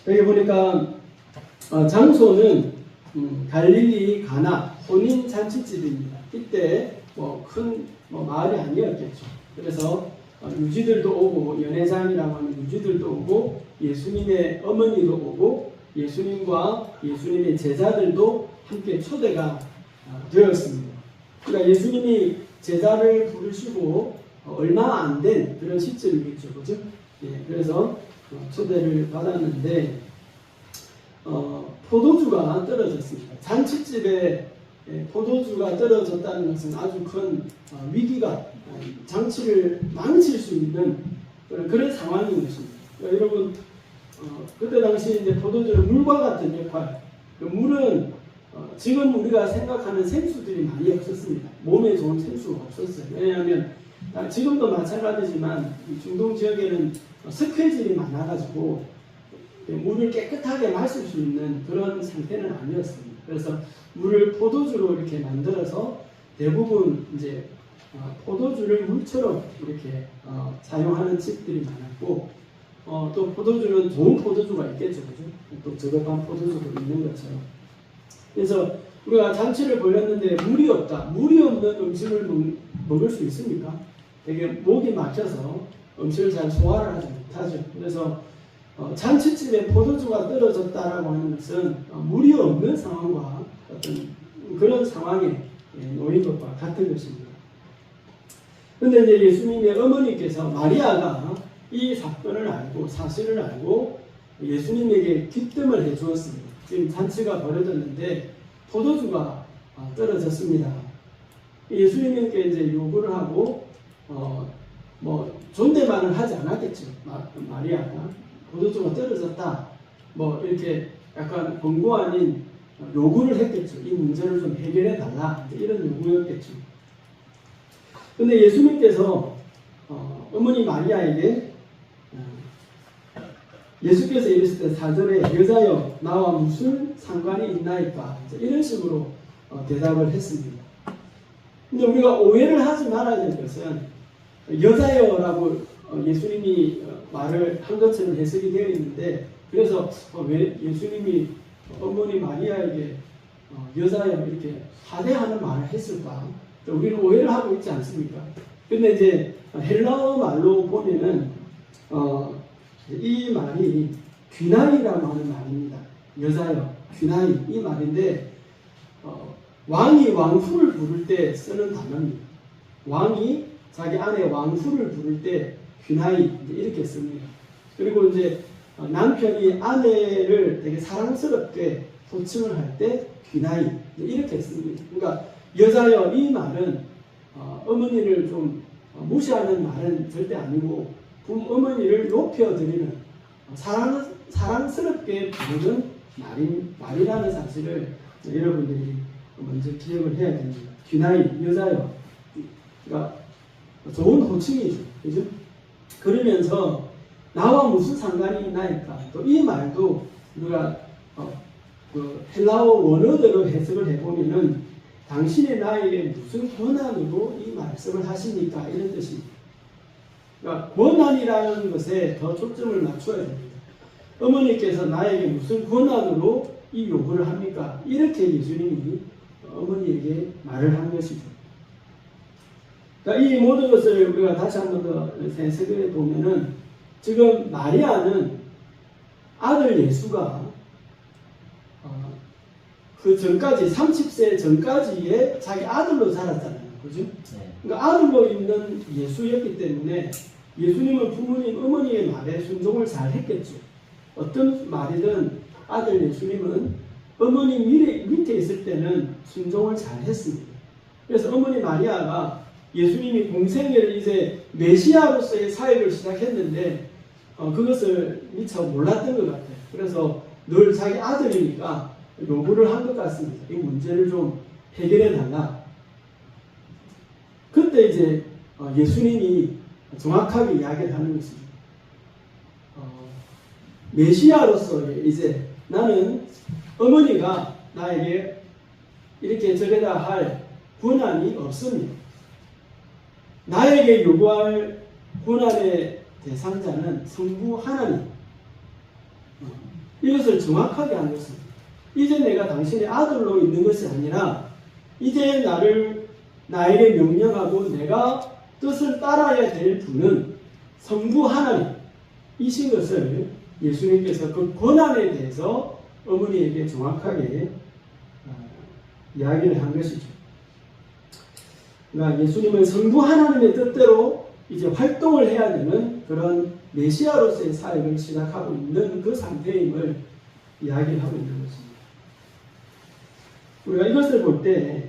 여기 보니까 장소는 갈릴리 가나 혼인 잔치집입니다. 이때 큰 마을이 아니었겠죠. 그래서 유지들도 오고 연회장이라고 하는 유지들도 오고 예수님의 어머니도 오고 예수님과 예수님의 제자들도 함께 초대가 되었습니다. 그러니까 예수님이 제자를 부르시고 얼마 안 된 그런 시점이겠죠, 그죠? 예, 그래서 초대를 받았는데 포도주가 떨어졌습니다. 잔치집에 포도주가 떨어졌다는 것은 아주 큰 위기가 장치를 망칠 수 있는 그런 상황인 것입니다. 그러니까 여러분 그때 당시 이제 포도주는 물과 같은 역할. 그 물은 지금 우리가 생각하는 생수들이 많이 없었습니다. 몸에 좋은 생수가 없었어요. 왜냐하면 지금도 마찬가지지만 중동 지역에는 석회질이 많아가지고 물을 깨끗하게 마실 수 있는 그런 상태는 아니었습니다. 그래서 물을 포도주로 이렇게 만들어서 대부분 이제 포도주를 물처럼 이렇게 사용하는 집들이 많았고 또 포도주는 좋은 포도주가 있겠죠, 그죠? 또 저급한 포도주도 있는 것처럼. 그래서 우리가 잔치를 벌였는데 물이 없다. 물이 없는 음식을 먹을 수 있습니까? 되게 목이 막혀서 음식을 잘 소화를 하지 못하죠. 그래서 잔치집에 포도주가 떨어졌다라고 하는 것은 물이 없는 상황과 어떤 그런 상황에 놓인 것과 같은 것입니다. 그런데 이제 예수님의 어머니께서 마리아가 이 사건을 알고 사실을 알고 예수님에게 기뜸을 해 주었습니다. 지금 잔치가 벌어졌는데 포도주가 떨어졌습니다. 예수님께 이제 요구를 하고 존대만을 하지 않았겠죠. 마리아가 포도주가 떨어졌다. 이렇게 약간 권고 아닌 요구를 했겠죠. 이 문제를 좀 해결해 달라. 이런 요구였겠죠. 근데 예수님께서 어머니 마리아에게 예수께서 이르실 때 4절에 여자여 나와 무슨 상관이 있나이까 이런 식으로 대답을 했습니다. 근데 우리가 오해를 하지 말아야 될 것은 여자여라고 예수님이 말을 한 것처럼 해석이 되어 있는데 그래서 왜 예수님이 어머니 마리아에게 여자여 이렇게 하대하는 말을 했을까? 우리는 오해를 하고 있지 않습니까? 근데 이제 헬라어 말로 보면은 이 말이 귀나이라고 하는 말입니다. 여자여, 귀나이 이 말인데 왕이 왕후를 부를 때 쓰는 단어입니다. 왕이 자기 아내 왕후를 부를 때 귀나이 이렇게 씁니다. 그리고 이제 남편이 아내를 되게 사랑스럽게 호칭을 할 때 귀나이 이렇게 씁니다. 그러니까 여자여 이 말은 어머니를 좀 무시하는 말은 절대 아니고 어머니를 높여드리는 사랑스럽게 부르는 말이라는 사실을 여러분들이 먼저 기억을 해야 됩니다. 귀나이, 여자여. 그러니까 좋은 호칭이죠. 그죠? 그러면서 나와 무슨 상관이 있나이까? 또 이 말도 우리가 그 헬라어 원어대로 해석을 해보면은 당신의 나에게 무슨 권한으로 이 말씀을 하십니까? 이런 뜻입니다. 그러니까 권한이라는 것에 더 초점을 맞춰야 됩니다. 어머니께서 나에게 무슨 권한으로 이 요구를 합니까? 이렇게 예수님이 어머니에게 말을 한 것이죠. 그러니까 이 모든 것을 우리가 다시 한 번 더 해석해 보면은 지금 마리아는 아들 예수가 그 전까지 30세 전까지의 자기 아들로 자랐잖아요. 그죠? 그러니까 아들로 있는 예수였기 때문에 예수님은 부모님, 어머니의 말에 순종을 잘 했겠죠. 어떤 말이든 아들 예수님은 어머니 밑에 있을 때는 순종을 잘 했습니다. 그래서 어머니 마리아가 예수님이 공생애를 이제 메시아로서의 사역을 시작했는데 그것을 미처 몰랐던 것 같아요. 그래서 늘 자기 아들이니까 요구를 한 것 같습니다. 이 문제를 좀 해결해 달라. 그때 이제 예수님이 정확하게 이야기를 하는 것입니다. 메시아로서 이제 나는 어머니가 나에게 이렇게 저래다 할 권한이 없습니다. 나에게 요구할 권한의 대상자는 성부 하나님. 이것을 정확하게 한 것은 이제 내가 당신의 아들로 있는 것이 아니라 이제 나에게 명령하고 내가 뜻을 따라야 될 분은 성부 하나님이신 것을 예수님께서 그 권한에 대해서 어머니에게 정확하게 이야기를 한 것이죠. 그러니까 예수님은 성부 하나님의 뜻대로 이제 활동을 해야 되는 그런 메시아로서의 사역을 시작하고 있는 그 상태임을 이야기를 하고 있는 것입니다. 우리가 이것을 볼 때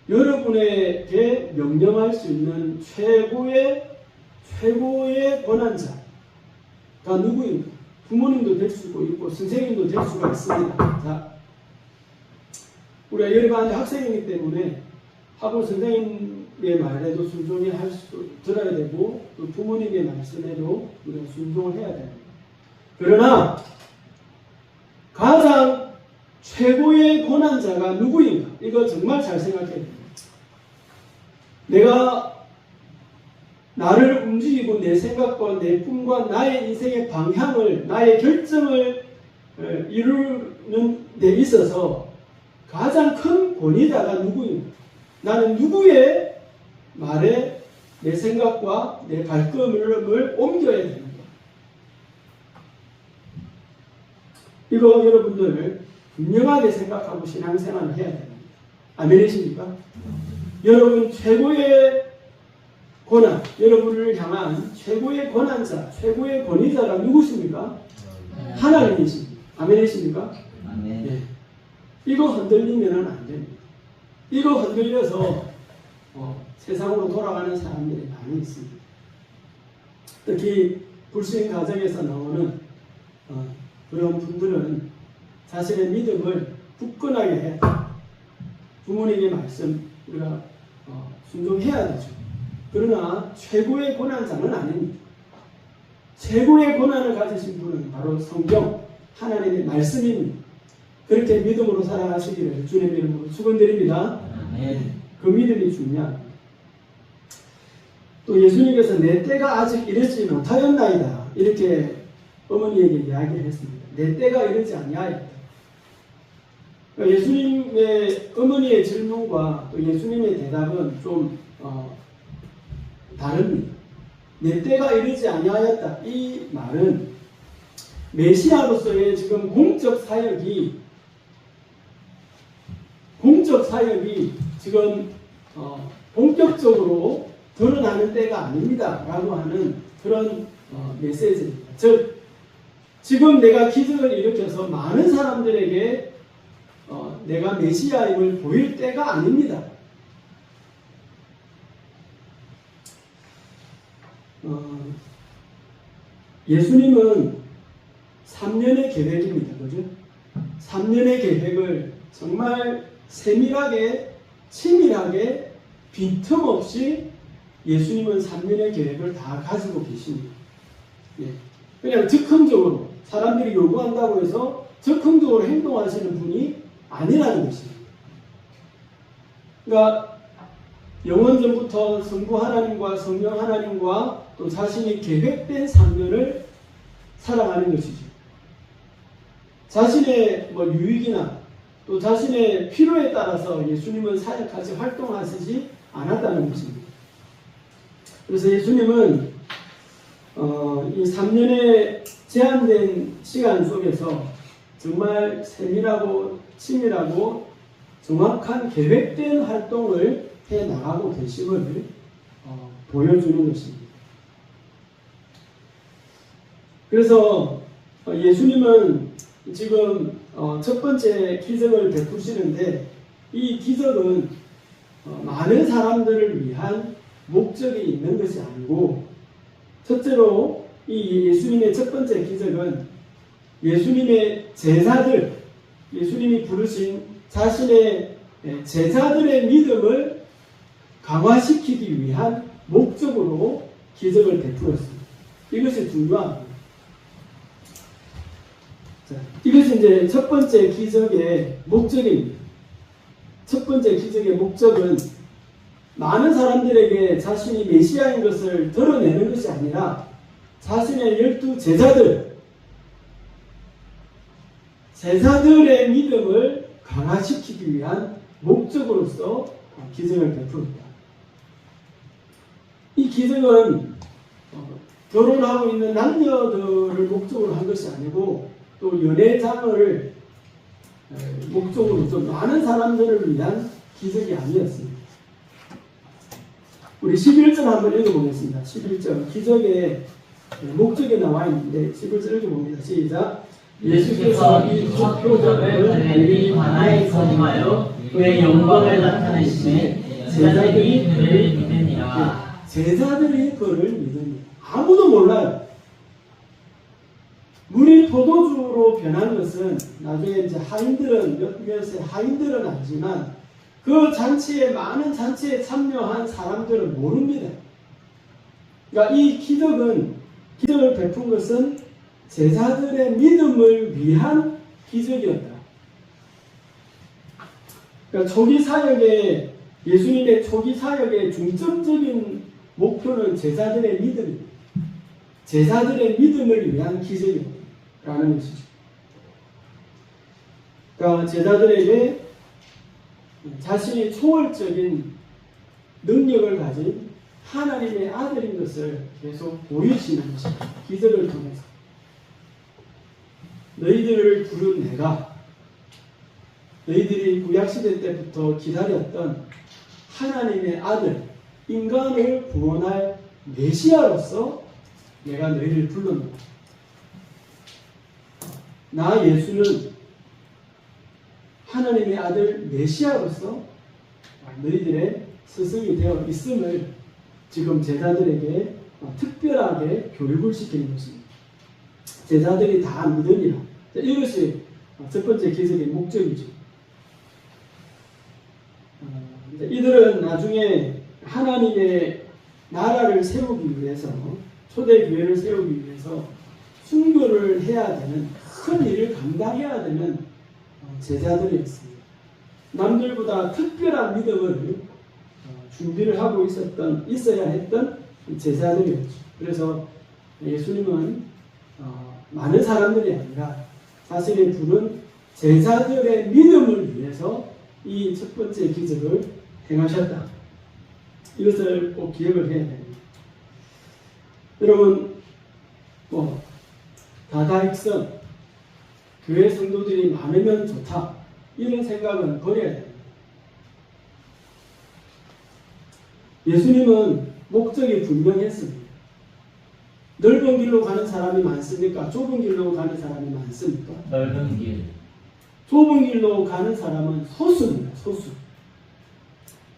여러분에게 명령할 수 있는 최고의 권한자가 누구입니까? 부모님도 될 수도 있고 선생님도 될 수가 있습니다. 자, 우리가 열반의 학생이기 때문에 학원 선생님의 말에도 순종해 들어야 되고 또 부모님의 말씀에도 우리가 순종을 해야 됩니다. 그러나 가장 최고의 권한자가 누구인가? 이거 정말 잘 생각해야 됩니다. 내가 나를 움직이고 내 생각과 내 꿈과 나의 인생의 방향을, 나의 결정을 이루는 데 있어서 가장 큰 권위자가 누구인가? 나는 누구의 말에 내 생각과 내 발걸음을 옮겨야 되는 거야. 이거 여러분들 분명하게 생각하고 신앙생활을 해야 됩니다. 아멘이십니까? 여러분 최고의 권한, 여러분을 향한 최고의 권한자, 최고의 권위자가 누구십니까? 하나님이십니다. 아멘이십니까? 아멘. 네. 이거 흔들리면 안 됩니다. 이거 흔들려서 세상으로 돌아가는 사람들이 많이 있습니다. 특히 불신 가정에서 나오는 그런 분들은 자신의 믿음을 굳건하게 해야 돼요. 부모님의 말씀 우리가 순종해야 되죠. 그러나 최고의 권한자는 아닙니다. 최고의 권한을 가지신 분은 바로 성경, 하나님의 말씀입니다. 그렇게 믿음으로 살아가시기를 주님의 이름으로 축원드립니다. 그 믿음이 중요합니다. 또 예수님께서 내 때가 아직 이르지 못하였나이다 이렇게 어머니에게 이야기를 했습니다. 내 때가 이르지 아니하였다. 그러니까 예수님의 어머니의 질문과 또 예수님의 대답은 좀 다릅니다. 내 때가 이르지 아니하였다. 이 말은 메시아로서의 지금 공적 사역이 지금 본격적으로 드러나는 때가 아닙니다. 라고 하는 그런 메시지입니다. 즉 지금 내가 기적을 일으켜서 많은 사람들에게 내가 메시아임을 보일 때가 아닙니다. 예수님은 3년의 계획입니다. 그죠? 3년의 계획을 정말 세밀하게, 치밀하게, 빈틈없이 예수님은 3년의 계획을 다 가지고 계십니다. 예. 그냥 즉흥적으로 사람들이 요구한다고 해서 즉흥적으로 행동하시는 분이 아니라는 것입니다. 그러니까 영원전부터 성부 하나님과 성령 하나님과 또 자신이 계획된 3년을 살아가는 것이죠. 자신의 유익이나 또 자신의 필요에 따라서 예수님은 사역하지 활동하시지 않았다는 것입니다. 그래서 예수님은 이 3년의 제한된 시간 속에서 정말 세밀하고 치밀하고 정확한 계획된 활동을 해 나가고 계심을 보여주는 것입니다. 그래서 예수님은 지금 첫 번째 기적을 베푸시는데 이 기적은 많은 사람들을 위한 목적이 있는 것이 아니고 첫째로 이 예수님의 첫 번째 기적은 예수님의 제자들, 예수님이 부르신 자신의 제자들의 믿음을 강화시키기 위한 목적으로 기적을 베풀었습니다. 이것이 중요합니다. 자, 이것이 이제 첫 번째 기적의 목적입니다. 첫 번째 기적의 목적은 많은 사람들에게 자신이 메시아인 것을 드러내는 것이 아니라 자신의 12 제자들의 믿음을 강화시키기 위한 목적으로서 기적을 베풉니다. 이 기적은 결혼하고 있는 남녀들을 목적으로 한 것이 아니고 또 연애장을 목적으로 좀 많은 사람들을 위한 기적이 아니었습니다. 우리 11절 한번 읽어보겠습니다. 11절 기적의 목적에 나와 있는데 11절 읽어봅니다. 시작. 예수께서 이 첫 표적을 갈릴리 가나에 거행하여 그의 영광을 나타내시매 제자들이 그를 믿으니라. 제자들이 그를 믿으니 아무도 몰라요. 물이 포도주로 변한 것은 나중에 이제 하인들은 몇몇의 하인들은 알지만 그 잔치에 많은 잔치에 참여한 사람들은 모릅니다. 그러니까 이 기적을 베푼 것은 제자들의 믿음을 위한 기적이었다. 그러니까 예수님의 초기 사역의 중점적인 목표는 제자들의 믿음입니다. 제자들의 믿음을 위한 기적이라는 것이죠. 그러니까 제자들에게 자신이 초월적인 능력을 가진 하나님의 아들인 것을 계속 보이시는 것입니다. 기적을 통해서. 너희들을 부른 내가 너희들이 구약시대 때부터 기다렸던 하나님의 아들, 인간을 구원할 메시아로서 내가 너희를 불렀노라. 나 예수는 하나님의 아들 메시아로서 너희들의 스승이 되어 있음을 지금 제자들에게 특별하게 교육을 시키는 것입니다. 제자들이 다 믿으리라. 이것이 첫 번째 기적의 목적이죠. 이들은 나중에 하나님의 나라를 세우기 위해서, 초대교회를 세우기 위해서 순교를 해야 되는, 큰 일을 감당해야 되는 제자들이었습니다. 남들보다 특별한 믿음을 준비를 하고 있어야 했던 제자들이었죠. 그래서 예수님은 많은 사람들이 아니라 자신의 부른 제자들의 믿음을 위해서 이 첫 번째 기적을 행하셨다. 이것을 꼭 기억을 해야 됩니다. 여러분, 다다익선, 교회 성도들이 많으면 좋다, 이런 생각은 버려야 됩니다. 예수님은 목적이 분명했습니다. 넓은 길로 가는 사람이 많습니까? 좁은 길로 가는 사람이 많습니까? 넓은 길. 좁은 길로 가는 사람은 소수입니다. 소수.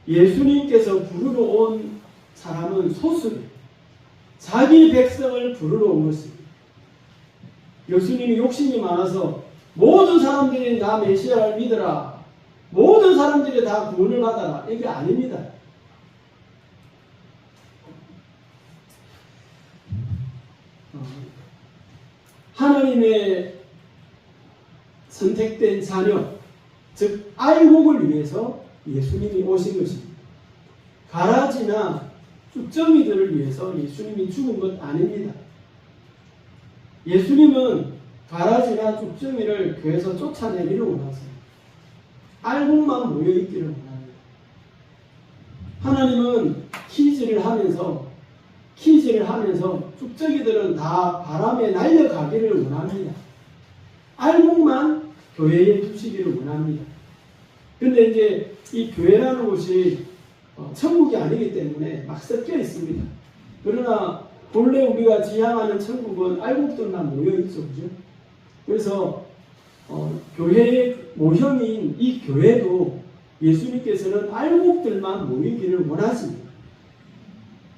예수님께서 부르러 온 사람은 소수입니다. 자기 백성을 부르러 온 것입니다. 예수님이 욕심이 많아서 모든 사람들이 나 메시아를 믿어라, 모든 사람들이 다 구원을 받아라, 이게 아닙니다. 하나님의 선택된 자녀, 즉 알곡을 위해서 예수님이 오신 것입니다. 가라지나 쭉정이들을 위해서 예수님이 죽은 것 아닙니다. 예수님은 가라지나 쭉정이를 교회에서 쫓아내기를 원하세요. 알곡만 모여있기를 원합니다. 하나님은 키즈를 하면서 쭉정이들은 다 바람에 날려가기를 원합니다. 알곡만 교회에 두시기를 원합니다. 근데 이제 이 교회라는 곳이 천국이 아니기 때문에 막 섞여 있습니다. 그러나 본래 우리가 지향하는 천국은 알곡들만 모여있죠. 그죠? 그래서 교회의 모형인 이 교회도 예수님께서는 알곡들만 모이기를 원하십니다.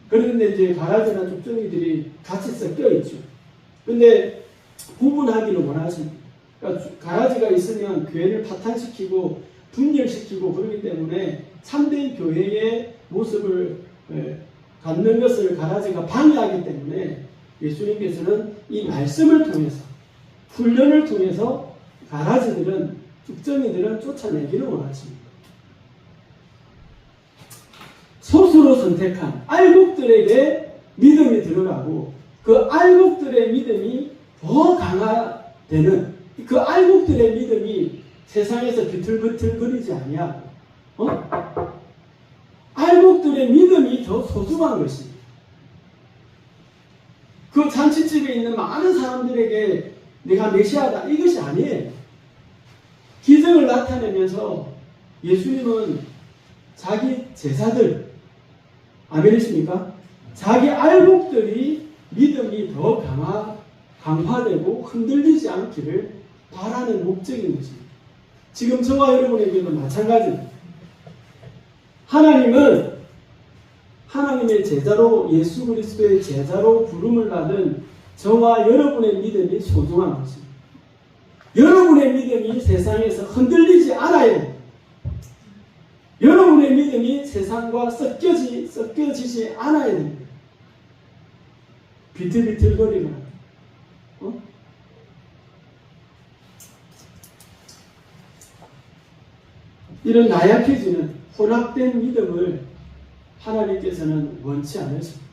그런데 이제 가라지나 쭉정이들이 같이 섞여 있죠. 근데 구분하기를 원하십니다. 그러니까 가라지가 있으면 교회를 파탄시키고 분열시키고 그러기 때문에 참된 교회의 모습을 갖는 것을 가라지가 방해하기 때문에 예수님께서는 이 말씀을 통해서, 훈련을 통해서 가라지들은, 쭉정이들은 쫓아내기를 원하십니다. 소수로 선택한 알곡들에게 믿음이 들어가고 그 알곡들의 믿음이 더 강화되는, 그 알곡들의 믿음이 세상에서 비틀비틀거리지 아니하고 알곡들의 믿음이 더 소중한 것입니다. 그 잔치집에 있는 많은 사람들에게 내가 메시아다 이것이 아니에요. 기적을 나타내면서 예수님은 자기 제자들, 아멘이십니까? 자기 알곡들이 믿음이 더 강화되고 흔들리지 않기를 바라는 목적인 것입니다. 지금 저와 여러분에게도 마찬가지입니다. 하나님은 하나님의 제자로, 예수 그리스도의 제자로 부름을 받은 저와 여러분의 믿음이 소중한 것입니다. 여러분의 믿음이 세상에서 흔들리지 않아야 됩니다. 여러분의 믿음이 세상과 섞여지지 않아야 됩니다. 비틀비틀거리거나 이런 나약해지는 혼합된 믿음을 하나님께서는 원치 않으십니다.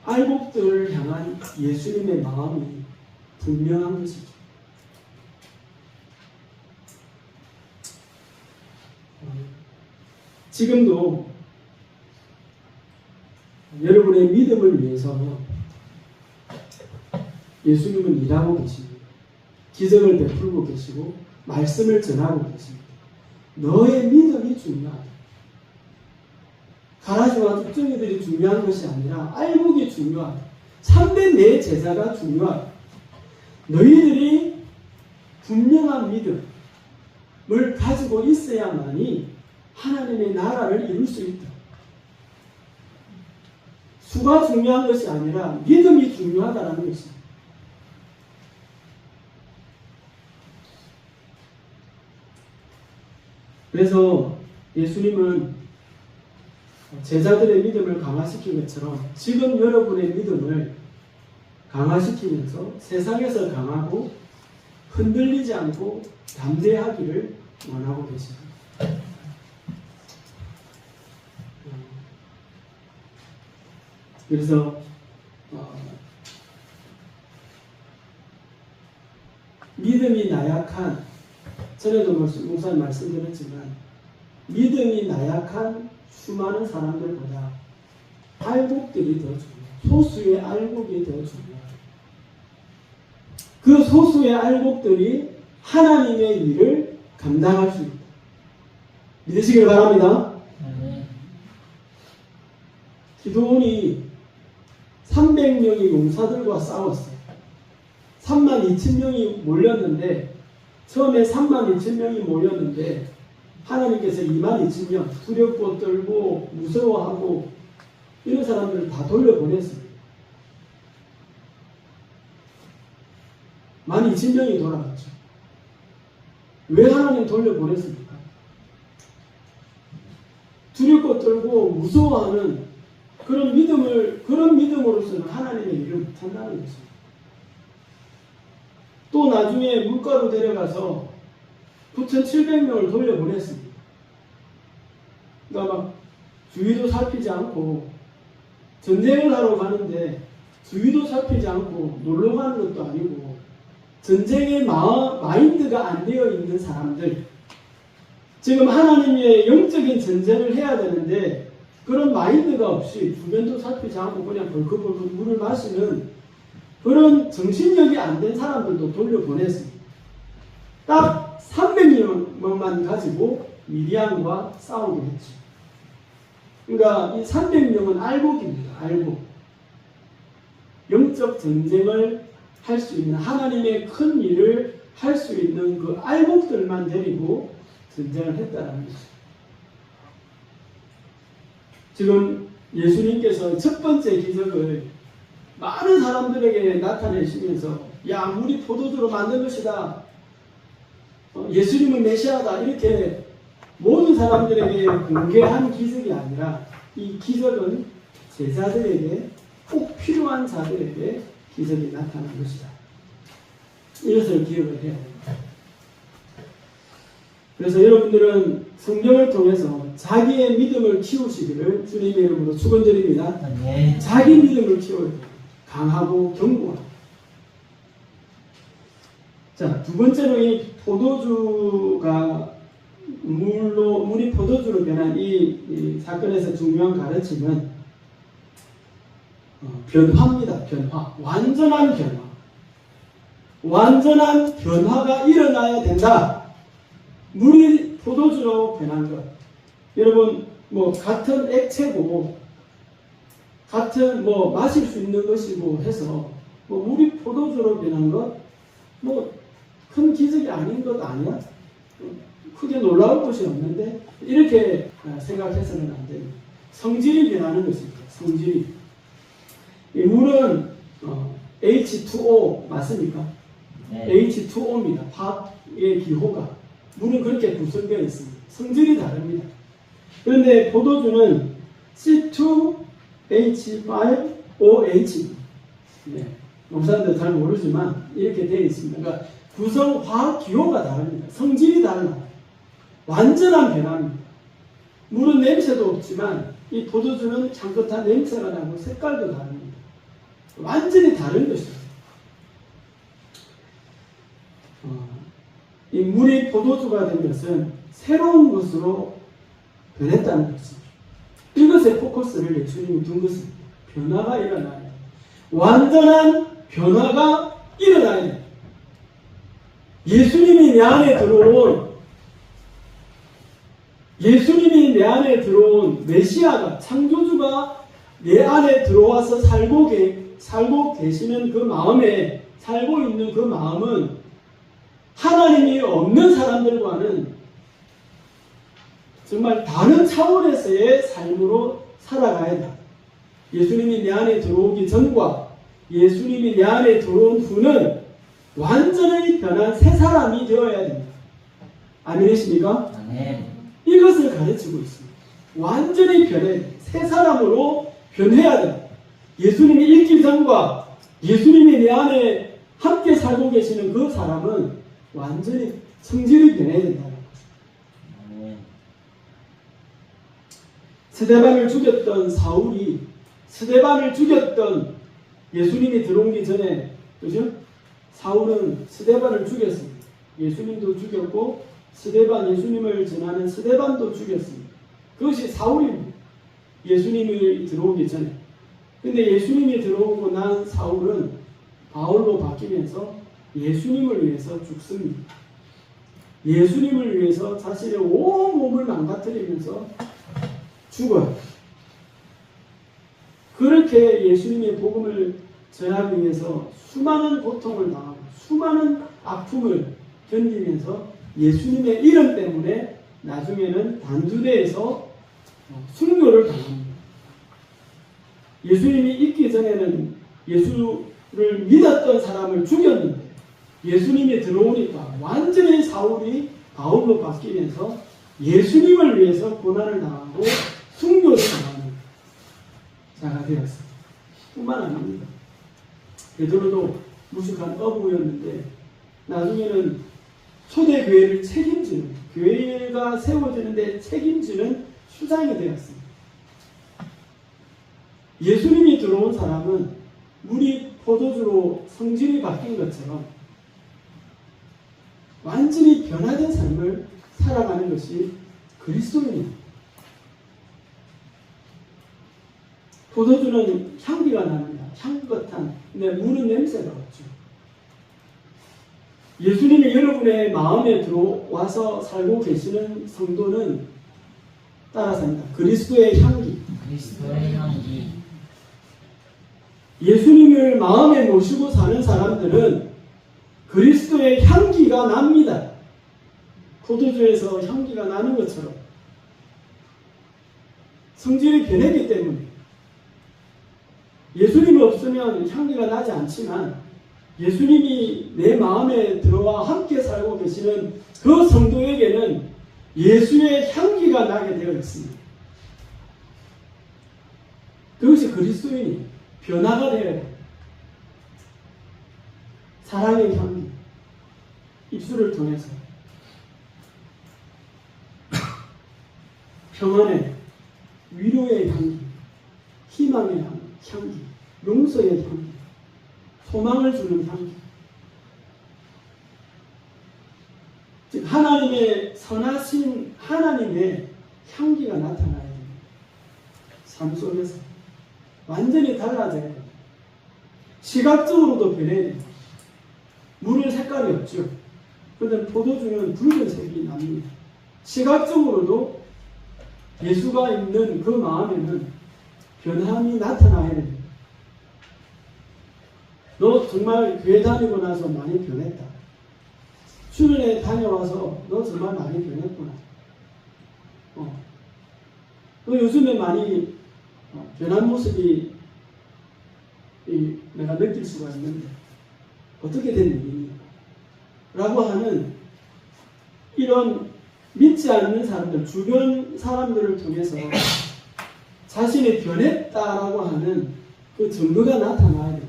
알곡들을 향한 예수님의 마음이 분명한 것이죠. 지금도 여러분의 믿음을 위해서 예수님은 일하고 계십니다. 기적을 베풀고 계시고 말씀을 전하고 계십니다. 너의 믿음이 중요하다. 가라지와 뚝정이들이 중요한 것이 아니라 알곡이 중요하다. 참된 내 제자가 중요하다. 너희들이 분명한 믿음을 가지고 있어야만이 하나님의 나라를 이룰 수 있다. 수가 중요한 것이 아니라 믿음이 중요하다는 것입니다. 그래서 예수님은 제자들의 믿음을 강화시킨 것처럼 지금 여러분의 믿음을 강화시키면서 세상에서 강하고 흔들리지 않고 담대하기를 원하고 계십니다. 그래서 믿음이 나약한, 전에도 목사님 말씀드렸지만 믿음이 나약한 수많은 사람들보다 알곡들이 더 중요해요. 소수의 알곡이 더 중요해요. 그 소수의 알곡들이 하나님의 일을 감당할 수 있다. 믿으시길 바랍니다. 기도원이 300명의 용사들과 싸웠어요. 32,000명이 몰렸는데, 처음에 32,000명이 모였는데 하나님께서 22,000명 두렵고 떨고 무서워하고 이런 사람들을 다 돌려보냈습니다. 12,000명이 돌아갔죠. 왜 하나님 돌려보냈습니까? 두렵고 떨고 무서워하는 그런 믿음으로서는 하나님의 일을 못한다는 것입니다. 또 나중에 물가로 데려가서 9,700명을 돌려보냈습니다. 그러니까 막 주위도 살피지 않고 전쟁을 하러 가는데 주위도 살피지 않고 놀러 가는 것도 아니고 전쟁의 마인드가 안 되어 있는 사람들, 지금 하나님의 영적인 전쟁을 해야 되는데 그런 마인드가 없이 주변도 살피지 않고 그냥 벌컥벌컥 물을 마시는 그런 정신력이 안 된 사람들도 돌려보냈습니다. 딱 300명만 가지고 미디안과 싸우게 했죠. 그러니까 이 300명은 알곡입니다. 알곡. 영적 전쟁을 할 수 있는, 하나님의 큰 일을 할 수 있는 그 알곡들만 데리고 전쟁을 했다는 것이죠. 지금 예수님께서 첫 번째 기적을 많은 사람들에게 나타내시면서 야, 물이 포도주로 만든 것이다, 예수님은 메시아다, 이렇게 모든 사람들에게 공개한 기적이 아니라 이 기적은 제자들에게, 꼭 필요한 자들에게 기적이 나타난 것이다. 이것을 기억을 해야 됩니다. 그래서 여러분들은 성경을 통해서 자기의 믿음을 키우시기를 주님의 이름으로 축원드립니다. 아멘. 자기 믿음을 키워야 돼요. 강하고 견고한. 자, 두 번째로 이 포도주가 물이 포도주로 변한 이 사건에서 중요한 가르침은 변화입니다. 변화. 완전한 변화. 완전한 변화가 일어나야 된다. 물이 포도주로 변한 것. 여러분, 같은 액체고, 같은 마실 수 있는 것이고 해서, 물이 포도주로 변한 것, 큰 기적이 아닌 것 아니야? 크게 놀라울 것이 없는데, 이렇게 생각해서는 안 됩니다. 성질이 변하는 것입니다. 성질이. 이 물은 H2O 맞습니까? 네. H2O입니다. 화의 기호가. 물은 그렇게 구성되어 있습니다. 성질이 다릅니다. 그런데 포도주는 C2H5OH. 네. 목사님들 잘 모르지만 이렇게 되어 있습니다. 그러니까 구성 화학 기호가 다릅니다. 성질이 달라요. 완전한 변화입니다. 물은 냄새도 없지만 이 포도주는 향긋한 냄새가 나고 색깔도 다릅니다. 완전히 다른 것입니다. 이 물이 포도주가 된 것은 새로운 것으로 변했다는 것입니다. 이것에 포커스를 예수님이 둔 것입니다. 변화가 일어나야 돼요. 완전한 변화가 일어나야 돼요. 예수님이 내 안에 들어온 메시아가, 창조주가 내 안에 들어와서 살고 계시는 그 마음에, 살고 있는 그 마음은 하나님이 없는 사람들과는 정말 다른 차원에서의 삶으로 살아가야 돼. 예수님이 내 안에 들어오기 전과 예수님이 내 안에 들어온 후는 완전히 변한 새 사람이 되어야 됩니다. 아멘이십니까? 아멘. 이것을 가르치고 있습니다. 완전히 변해, 새 사람으로 변해야 됩니다. 예수님이 있기 전과 예수님이 내 안에 함께 살고 계시는 그 사람은 완전히 성질이 변해야 된다는 거죠. 스데반을 죽였던 사울이, 스데반을 죽였던 예수님이 들어오기 전에, 그죠? 사울은 스데반을 죽였습니다. 예수님도 죽였고 스데반, 예수님을 전하는 스데반도 죽였습니다. 그것이 사울입니다. 예수님이 들어오기 전에. 근데 예수님이 들어오고 난 사울은 바울로 바뀌면서 예수님을 위해서 죽습니다. 예수님을 위해서 자신의 온 몸을 망가뜨리면서 죽어요. 그렇게 예수님의 복음을 전하기 위해서 수많은 고통을 당하고 수많은 아픔을 견디면서 예수님의 이름 때문에 나중에는 단두대에서 순교를 당합니다. 예수님이 있기 전에는 예수를 믿었던 사람을 죽였는데 예수님이 들어오니까 완전히 사울이 바울로 바뀌면서 예수님을 위해서 고난을 당하고 순교를 당하는 자가 되었습니다. 뿐만 아닙니다. 베드로도 무식한 어부였는데 나중에는 초대교회를 책임지는, 교회가 세워지는데 책임지는 수장이 되었습니다. 예수님이 들어온 사람은 물이 포도주로 성질이 바뀐 것처럼 완전히 변화된 삶을 살아가는 것이 그리스도인입니다. 포도주는 향기가 납니다. 향긋한. 근데 물은 냄새가 없죠. 예수님이 여러분의 마음에 들어와서 살고 계시는 성도는 따라서 합니다. 그리스도의 향기. 그리스도의 향기. 예수님을 마음에 모시고 사는 사람들은 그리스도의 향기가 납니다. 포도주에서 향기가 나는 것처럼 성질이 변했기 때문에 예수님이 없으면 향기가 나지 않지만 예수님이 내 마음에 들어와 함께 살고 계시는 그 성도에게는 예수의 향기가 나게 되어 있습니다. 그것이 그리스도인이 변화가 되어야 돼요. 사랑의 향기, 입술을 통해서 평안의, 위로의 향기, 희망의 향기, 용서의 향기, 소망을 주는 향기. 즉 하나님의 선하신 하나님의 향기가 나타나야 됩니다. 삶 속에서 완전히 달라져야 됩니다. 시각적으로도 변해야 됩니다. 물은 색깔이 없죠. 그런데 포도주는 붉은색이 납니다. 시각적으로도 예수가 있는 그 마음에는 변함이 나타나야 됩니다. 너 정말 교회 다니고 나서 많이 변했다. 주변에 다녀와서 너 정말 많이 변했구나. 너 요즘에 많이 변한 모습이 내가 느낄 수가 있는데 어떻게 된 일이니? 라고 하는 이런 믿지 않는 사람들, 주변 사람들을 통해서 자신이 변했다라고 하는 그 증거가 나타나야 됩니다.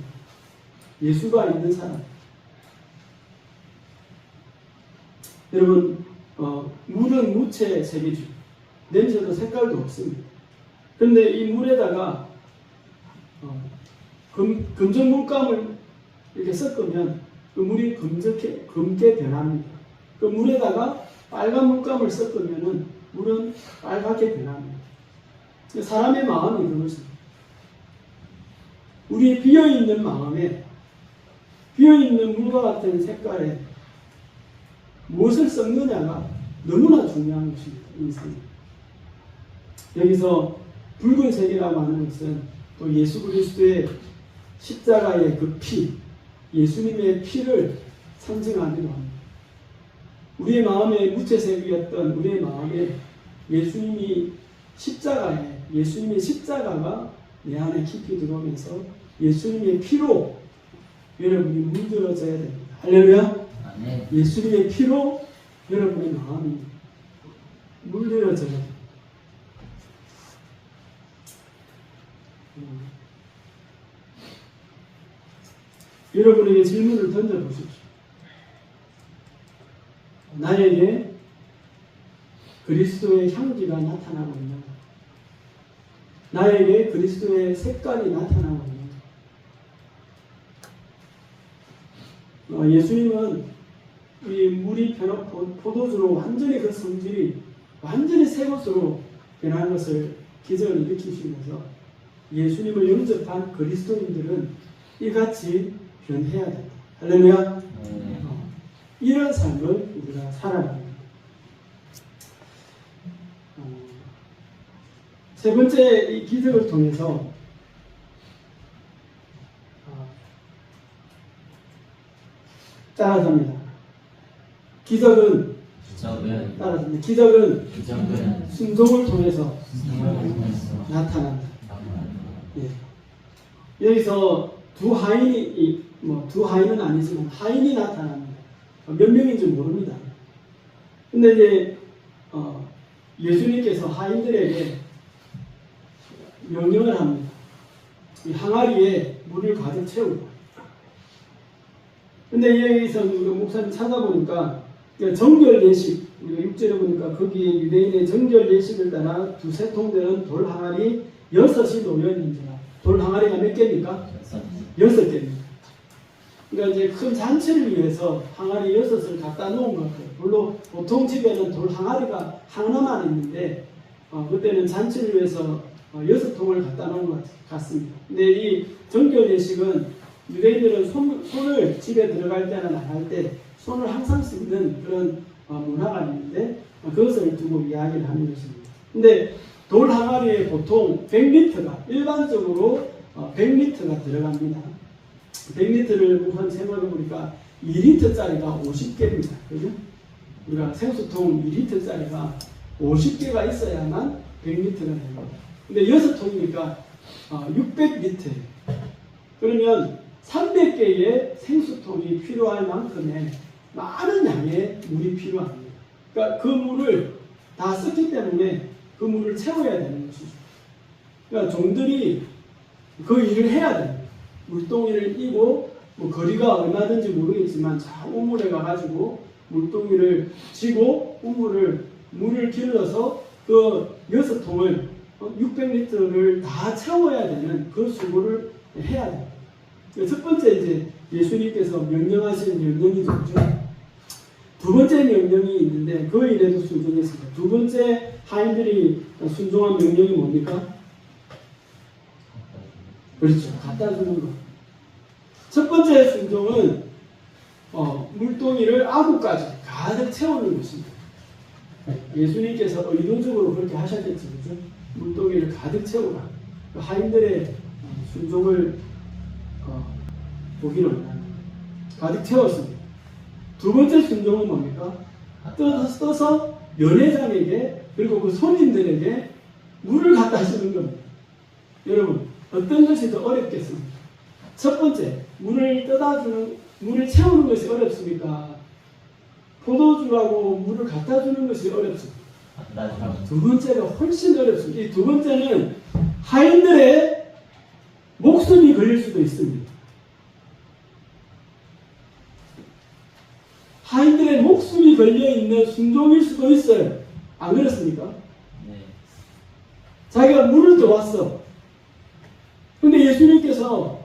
예수가 있는 사람. 여러분, 물은 무채 색이죠. 냄새도 색깔도 없습니다. 그런데 이 물에다가 금전 물감을 이렇게 섞으면 그 물이 검게 변합니다. 그 물에다가 빨간 물감을 섞으면 물은 빨갛게 변합니다. 사람의 마음이 그것입니다. 우리의 비어있는 마음에 비어있는 물과 같은 색깔에 무엇을 섞느냐가 너무나 중요한 것입니다. 인생에. 여기서 붉은색이라고 하는 것은 또 예수 그리스도의 십자가의 그 피, 예수님의 피를 상징하기도 합니다. 우리의 마음에 무채색이었던 우리의 마음에 예수님의 십자가가 내 안에 깊이 들어오면서 예수님의 피로 여러분이 물들어져야 됩니다. 할렐루야. 아멘. 예수님의 피로 여러분의 마음이 물들어져야 됩니다. 여러분에게 질문을 던져보십시오. 나에게 그리스도의 향기가 나타나고 있는가? 나에게 그리스도의 색깔이 나타나고 있는가? 예수님은 이 물이 포도주로 완전히 그 성질이 완전히 새 것으로 변한 것을 기적을 일으키시면서 예수님을 영접한 그리스도인들은 이같이 변해야 된다. 할렐루야. 이런 삶을 우리가 살아야 합니다. 세 번째 이 기적을 통해서 따라섭니다. 기적은 순종을 통해서 나타난다. 예. 여기서 두 하인은 아니지만 하인이 나타납니다. 몇 명인지 모릅니다. 근데 이제 예수님께서 하인들에게 명령을 합니다. 이 항아리에 물을 가득 채우라. 근데 여기서 목사님 찾아보니까 정결 예식, 우리가 6절에 보니까 거기에 유대인의 정결 예식을 따라 두세 통 되는 돌 항아리 6이 놓여 있는지라. 돌 항아리가 몇 개입니까? 6개입니다. 그러니까 이제 큰 잔치를 위해서 항아리 6을 갖다 놓은 것 같아요. 물론 보통 집에는 돌 항아리가 하나만 있는데 그때는 잔치를 위해서 6통을 갖다 놓은 것 같습니다. 근데 이 정결 예식은 유대인들은 손을 집에 들어갈 때나 나갈 때 손을 항상 씻는 그런 문화가 있는데 그것을 두고 이야기를 하는 것입니다. 근데 돌 항아리에 보통 100리터가 일반적으로 100리터가 들어갑니다. 100리터를 우선 세어보니까 2리터짜리가 50개입니다. 그죠? 우리가 생수통 2리터짜리가 50개가 있어야만 100리터가 됩니다. 근데 6통이니까 600리터예요. 그러면 300개의 생수통이 필요할 만큼의 많은 양의 물이 필요합니다. 그러니까 그 물을 다 썼기 때문에 그 물을 채워야 되는 것이죠. 그러니까 종들이 그 일을 해야 됩니다. 물동이를 이고 거리가 얼마든지 모르겠지만 자 우물에 가가지고 물동이를 쥐고 물을 길러서 그 6통을 600리터를 다 채워야 되는 그 수고를 해야 돼요. 첫 번째 이제 예수님께서 명령하신 명령이 뭐죠? 두 번째 명령이 있는데 그 일에도 순종했습니다. 두 번째 하인들이 순종한 명령이 뭡니까? 그렇죠. 갖다 주는 것. 첫 번째 순종은 물동이를 아구까지 가득 채우는 것입니다. 예수님께서 의도적으로 그렇게 하셨겠죠. 그죠? 물동이를 가득 채우라. 그 하인들의 순종을 보기를 원합니다. 가득 채웠습니다. 두 번째 순종은 뭡니까? 떠서 연회장에게 그리고 그 손님들에게 물을 갖다 주는 겁니다. 여러분 어떤 것이 더 어렵겠습니까? 첫 번째 물을 채우는 것이 어렵습니까? 포도주하고 물을 갖다 주는 것이 어렵습니다. 두 번째가 훨씬 어렵습니다. 이 두 번째는 하인들의 목숨이 걸릴 수도 있습니다. 하인들의 목숨이 걸려있는 순종일 수도 있어요. 안 그렇습니까? 네. 자기가 물을 떠왔어. 근데 예수님께서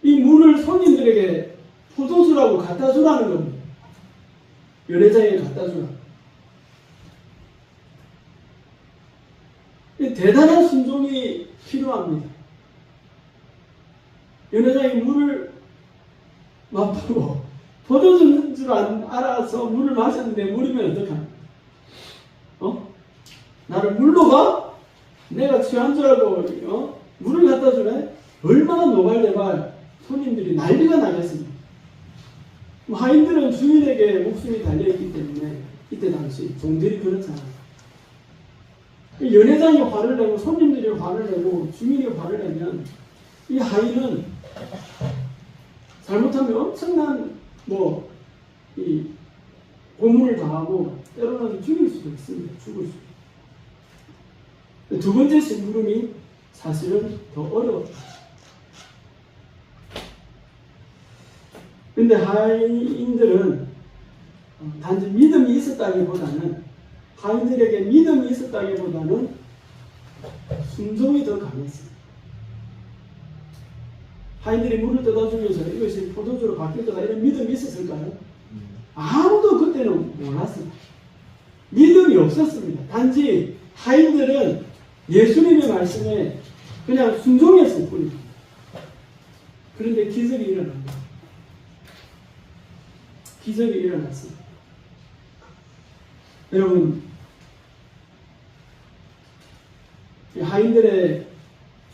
이 물을 손님들에게 포도주라고 갖다 주라는 겁니다. 연회장에 갖다 주라. 대단한 순종이 필요합니다. 연회장이 물을 맛보고 포도주인 줄 알아서 물을 마셨는데 물이면 어떡합니까? 나를 물로 가? 내가 취한 줄 알고 물을 갖다 주네? 얼마나 노발대발 손님들이 난리가 나겠습니다. 하인들은 주인에게 목숨이 달려있기 때문에 이때 당시 종들이 그렇잖아요. 연회장이 화를 내고 손님들이 화를 내고 주인이 화를 내면 이 하인은 잘못하면 엄청난 이 고문을 당하고 때로는 죽일 수도 있습니다. 죽을 수도. 두 번째 심부름이 사실은 더 어려웠다. 근데 하인들은 단지 믿음이 있었다기보다는 하인들에게 믿음이 있었다기보다는 순종이 더 강했습니다. 하인들이 물을 떠다주면서 이것이 포도주로 바뀔 거다 이런 믿음이 있었을까요? 아무도 그때는 몰랐습니다. 믿음이 없었습니다. 단지 하인들은 예수님의 말씀에 그냥 순종했을 뿐입니다. 그런데 기적이 일어납니다. 기적이 일어났습니다. 여러분, 이 하인들의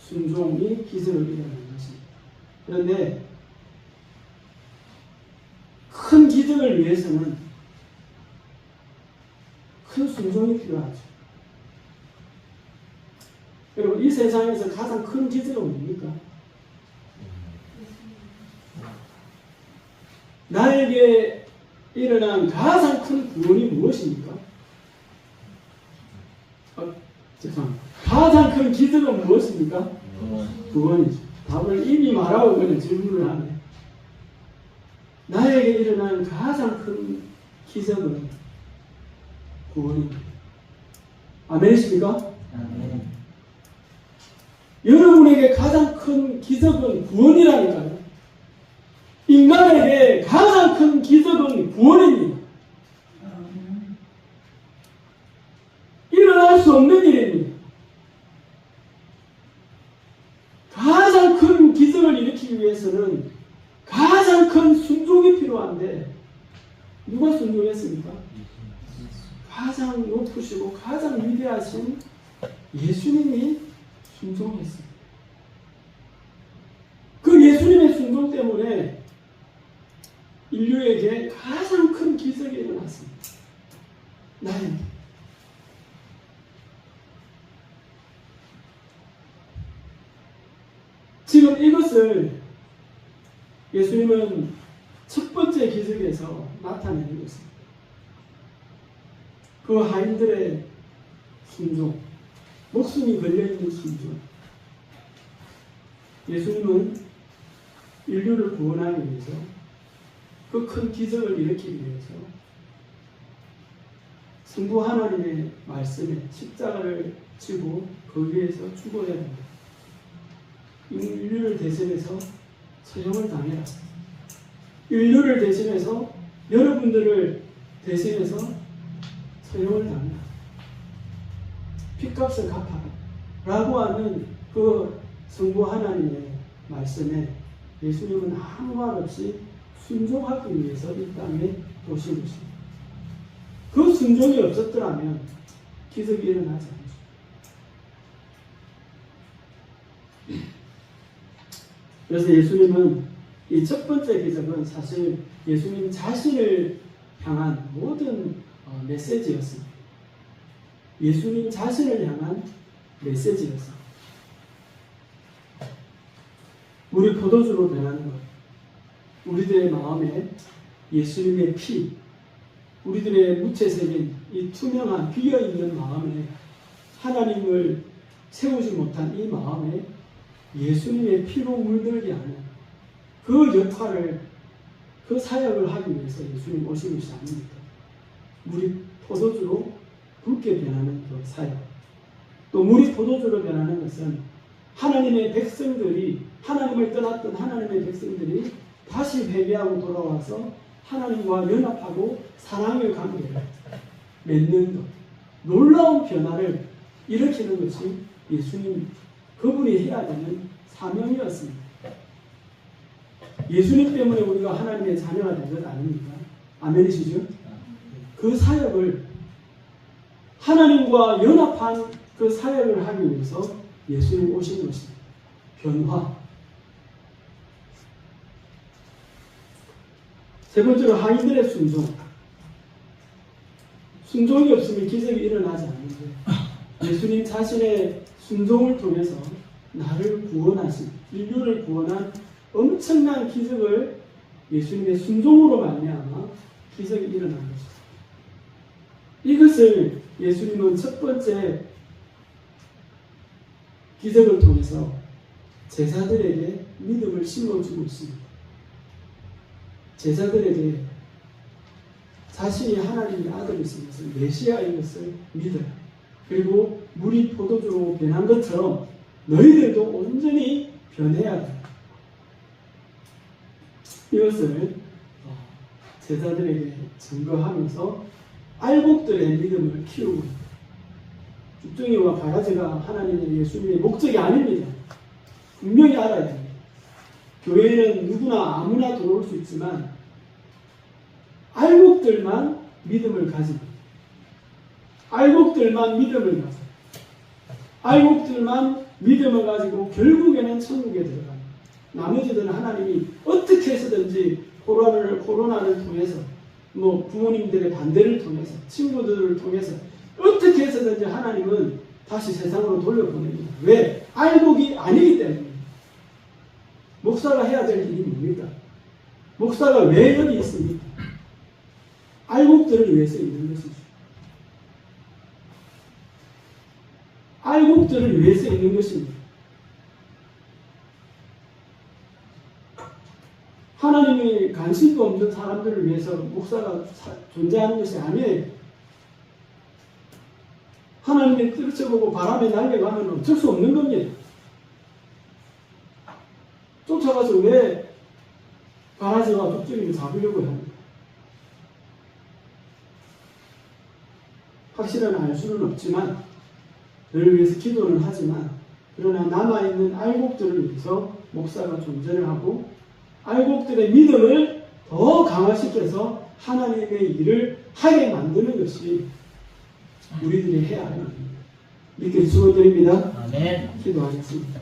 순종이 기적을 일어난 것입니다. 그런데 큰 기적을 위해서는 큰 순종이 필요하죠. 여러분, 이 세상에서 가장 큰 기적은 뭡니까? 나에게 일어난 가장 큰 구원이 무엇입니까? 죄송합니다. 가장 큰 기적은 무엇입니까? 구원이죠. 답을 이미 말하고 그냥 질문을 하네. 나에게 일어난 가장 큰 기적은 구원입니다. 아멘이십니까? 아멘. 여러분에게 가장 큰 기적은 구원이라니까요. 인간에게 가장 큰 기적은 구원입니다. 일어날 수 없는 일입니다. 가장 큰 기적을 일으키기 위해서는 가장 큰 순종이 필요한데 누가 순종했습니까? 가장 높으시고 가장 위대하신 예수님이 순종했습니다. 그 예수님의 순종 때문에 인류에게 가장 큰 기적이 일어났습니다. 나는 지금 이것을 예수님은 첫 번째 기적에서 나타내는 것입니다. 그 하인들의 순종, 목숨이 걸려있는 순종. 예수님은 인류를 구원하기 위해서 그 큰 기적을 일으키기 위해서 성부 하나님의 말씀에 십자가를 지고 그 위에서 죽어야 됩니다. 인류를 대신해서 처형을 당해라. 인류를 대신해서 여러분들을 대신해서 처형을 당해라. 핏값을 갚아라. 라고 하는 그 성부 하나님의 말씀에 예수님은 아무 말 없이 순종하기 위해서 이 땅에 오신 것입니다. 그 순종이 없었더라면 기적이 일어나지 않습니다. 그래서 예수님은 이 첫 번째 기적은 사실 예수님 자신을 향한 모든 메시지였습니다. 예수님 자신을 향한 메시지였습니다. 우리 포도주로 변하는 것, 우리들의 마음에 예수님의 피, 우리들의 무채색인 이 투명한 비어있는 마음에 하나님을 세우지 못한 이 마음에 예수님의 피로 물들게 하는 그 역할을, 그 사역을 하기 위해서 예수님 오신 것이 아닙니다. 물이 포도주로 붉게 변하는 그 사역, 또 물이 포도주로 변하는 것은 하나님의 백성들이, 하나님을 떠났던 하나님의 백성들이 다시 회개하고 돌아와서 하나님과 연합하고 사랑의 관계를 맺는 것, 놀라운 변화를 일으키는 것이 예수님 그분이 해야 되는 사명이었습니다. 예수님 때문에 우리가 하나님의 자녀가 된 것 아닙니까? 아멘이시죠? 그 사역을, 하나님과 연합한 그 사역을 하기 위해서 예수님 오신 것입니다. 변화. 세 번째로 하인들의 순종. 순종이 없으면 기적이 일어나지 않는데 예수님 자신의 순종을 통해서 나를 구원하신, 인류를 구원한 엄청난 기적을 예수님의 순종으로 말미암아 기적이 일어난 것입니다. 이것을 예수님은 첫 번째 기적을 통해서 제자들에게 믿음을 심어주고 있습니다. 제자들에게 자신이 하나님의 아들이신 것을, 메시아인 것을 믿어라. 그리고 물이 포도주로 변한 것처럼 너희들도 온전히 변해야 한다. 이것을 제자들에게 증거하면서 알곡들의 믿음을 키우고 있다. 죽정이와 바가지가 하나님의 예수님의 목적이 아닙니다. 분명히 알아야 됩니다. 교회에는 누구나 아무나 들어올 수 있지만 알곡들만 믿음을 가지고, 알곡들만 믿음을 가지고, 알곡들만 믿음을 가지고 결국에는 천국에 들어갑니다. 나머지들은 하나님이 어떻게 해서든지 코로나를 통해서, 부모님들의 반대를 통해서, 친구들을 통해서 어떻게 해서든지 하나님은 다시 세상으로 돌려보냅니다. 왜? 알곡이 아니기 때문입니다. 목사가 해야 될 일이 뭡니까? 목사가 왜 여기 있습니까? 알곡들을 위해서 있는 것이죠. 알곡들을 위해서 있는 것입니다. 하나님이 관심도 없는 사람들을 위해서 목사가 존재하는 것이 아니에요. 하나님이 떨쳐보고 바람에 날려가면 어쩔 수 없는 겁니다. 쫓아가서 왜 바라지와 독주리를 잡으려고 합니까? 확실한 알 수는 없지만, 너를 위해서 기도는 하지만, 그러나 남아있는 알곡들을 위해서 목사가 존재를 하고 알곡들의 믿음을 더 강화시켜서 하나님의 일을 하게 만드는 것이 우리들이 해야 하는 일입니다. 믿게 축원드립니다. 아멘. 기도하겠습니다.